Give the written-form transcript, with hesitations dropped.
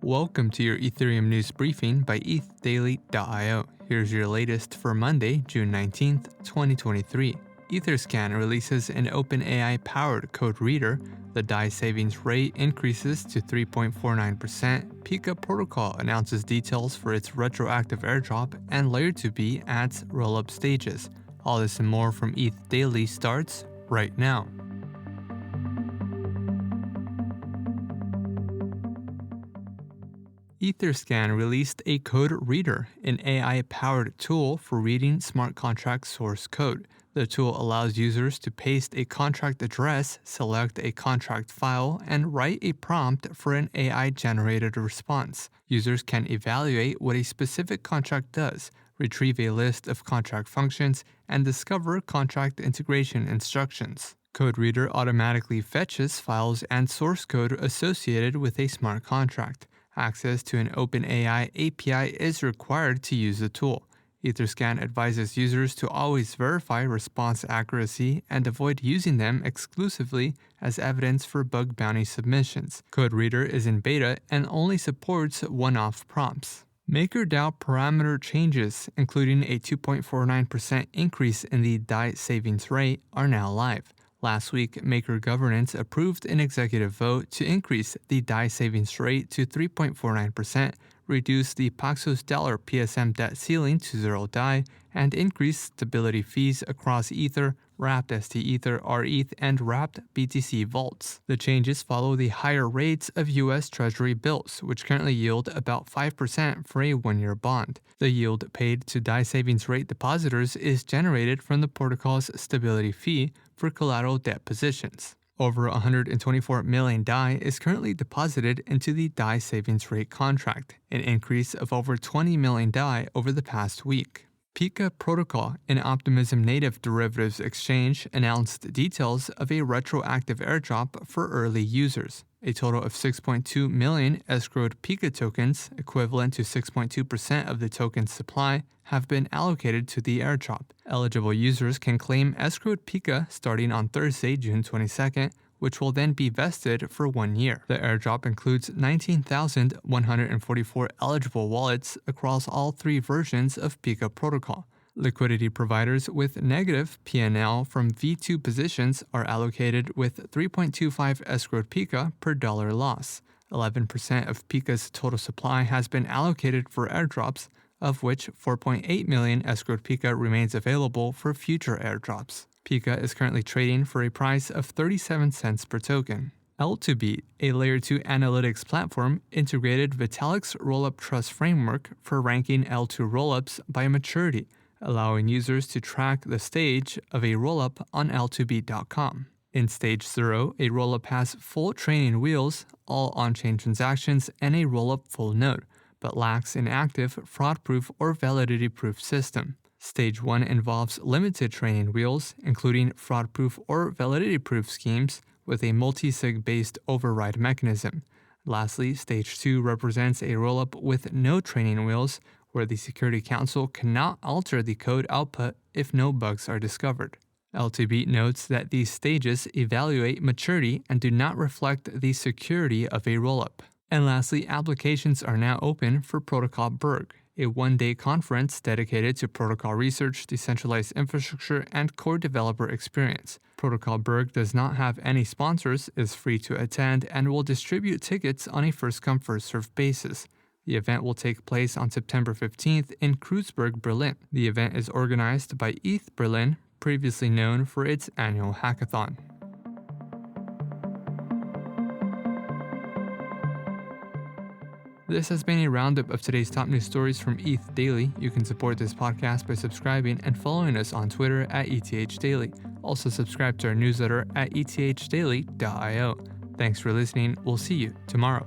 Welcome to your Ethereum news briefing by ethdaily.io. Here's your latest for Monday, June 19th, 2023. Etherscan releases an OpenAI-powered code reader. The DAI Savings Rate increases to 3.49%. Pika Protocol announces details for its Retroactive Airdrop, and Layer 2B adds Rollup stages. All this and more from ETH Daily starts right now. Etherscan released a code reader, an AI-powered tool for reading smart contract source code. The tool allows users to paste a contract address, select a contract file, and write a prompt for an AI-generated response. Users can evaluate what a specific contract does, retrieve a list of contract functions, and discover contract integration instructions. CodeReader automatically fetches files and source code associated with a smart contract. Access to an OpenAI API is required to use the tool. Etherscan advises users to always verify response accuracy and avoid using them exclusively as evidence for bug bounty submissions. CodeReader is in beta and only supports one-off prompts. MakerDAO parameter changes, including a 2.49% increase in the DAI Savings Rate, are now live. Last week, Maker Governance approved an executive vote to increase the DAI Savings Rate to 3.49%, reduce the Paxos Dollar PSM debt ceiling to 0 DAI, and increase stability fees across Ether, Wrapped ST Ether, RETH, and Wrapped BTC vaults. The changes follow the higher rates of U.S. Treasury bills, which currently yield about 5% for a one-year bond. The yield paid to DAI Savings Rate depositors is generated from the protocol's stability fee for collateral debt positions. Over 124 million DAI is currently deposited into the DAI Savings Rate contract, an increase of over 20 million DAI over the past week. Pika Protocol, an Optimism native derivatives exchange, announced details of a retroactive airdrop for early users. A total of 6.2 million escrowed Pika tokens, equivalent to 6.2% of the token's supply, have been allocated to the airdrop. Eligible users can claim escrowed Pika starting on Thursday, June 22nd, which will then be vested for 1 year. The airdrop includes 19,144 eligible wallets across all three versions of Pika Protocol. Liquidity providers with negative P&L from V2 positions are allocated with 3.25 escrowed Pika per dollar loss. 11% of Pika's total supply has been allocated for airdrops, of which 4.8 million escrowed Pika remains available for future airdrops. Pika is currently trading for a price of 37 cents per token. L2B, a Layer 2 analytics platform, integrated Vitalik's Rollup Trust framework for ranking L2 rollups by maturity, allowing users to track the stage of a rollup on L2B.com. In Stage 0, a rollup has full training wheels, all on-chain transactions, and a rollup full node, but lacks an active, fraud-proof, or validity-proof system. Stage 1 involves limited training wheels, including fraud-proof or validity-proof schemes with a multi-sig-based override mechanism. Lastly, Stage 2 represents a rollup with no training wheels, where the Security Council cannot alter the code output if no bugs are discovered. L2B notes that these stages evaluate maturity and do not reflect the security of a rollup. And lastly, applications are now open for Protocol Berg, a one-day conference dedicated to protocol research, decentralized infrastructure, and core developer experience. Protocol Berg does not have any sponsors, is free to attend, and will distribute tickets on a first-come, first-served basis. The event will take place on September 15th in Kreuzberg, Berlin. The event is organized by ETH Berlin, previously known for its annual hackathon. This has been a roundup of today's top news stories from ETH Daily. You can support this podcast by subscribing and following us on Twitter at ETHDaily. Also subscribe to our newsletter at ethdaily.io. Thanks for listening. We'll see you tomorrow.